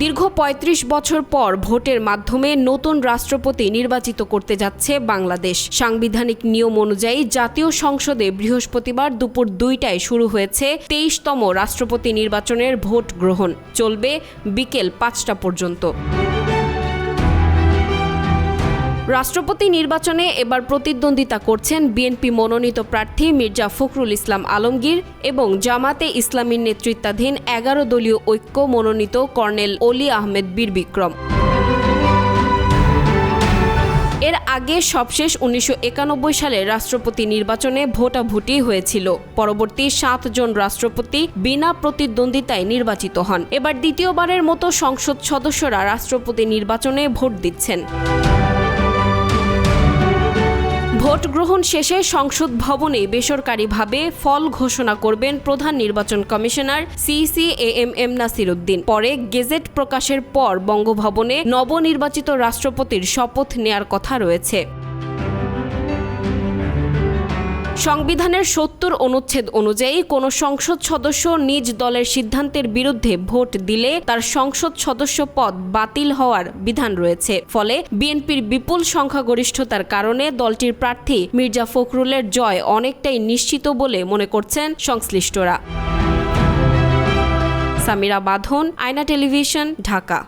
দীর্ঘ ৩৫ বছর পর ভোটের মাধ্যমে নতুন রাষ্ট্রপতি নির্বাচিত করতে যাচ্ছে বাংলাদেশ। সাংবিধানিক নিয়ম অনুযায়ী জাতীয় সংসদে বৃহস্পতিবার দুপুর ২টায় শুরু হয়েছে ২৩তম রাষ্ট্রপতি নির্বাচনের ভোট গ্রহণ। চলবে বিকেল ৫টা পর্যন্ত। রাষ্ট্রপতি নির্বাচনে এবার প্রতিদ্বন্দ্বিতা করছেন বিএনপি মনোনীত প্রার্থী মির্জা ফখরুল ইসলাম আলমগীর এবং জামাতে ইসলামীর নেতৃত্বাধীন ১১ দলীয় ঐক্য মনোনীত কর্নেল অলি আহমেদ বীর বিক্রম। এর আগে সবশেষ ১৯৯১ সালে রাষ্ট্রপতি নির্বাচনে ভোটাভুটি হয়েছিল। পরবর্তী ৭ জন রাষ্ট্রপতি বিনা প্রতিদ্বন্দ্বিতায় নির্বাচিত হন। এবার দ্বিতীয়বারের মতো সংসদ সদস্যরা রাষ্ট্রপতি নির্বাচনে ভোট দিচ্ছেন। ভোট গ্রহণ শেষে সংসদ ভবনে বেসরকারিভাবে ফল ঘোষণা করবেন প্রধান নির্বাচন কমিশনার সিসি-AM নাসির উদ্দিন। পরে গেজেট প্রকাশের পর বঙ্গভবনে নবনির্বাচিত রাষ্ট্রপতির শপথ নেয়ার কথা রয়েছে। সংবিধানের ৭০ অনুচ্ছেদ অনুযায়ী কোনো সংসদ সদস্য নিজ দলের সিদ্ধান্তের বিরুদ্ধে ভোট দিলে তার সংসদ সদস্য পদ বাতিল হওয়ার বিধান রয়েছে। ফলে বিএনপির বিপুল সংখ্যাগরিষ্ঠতার কারণে দলটির প্রার্থী মির্জা ফখরুলের জয় অনেকটাই নিশ্চিত বলে মনে করছেন সংশ্লিষ্টরা। সামিরা বাঁধন, আয়না টেলিভিশন, ঢাকা।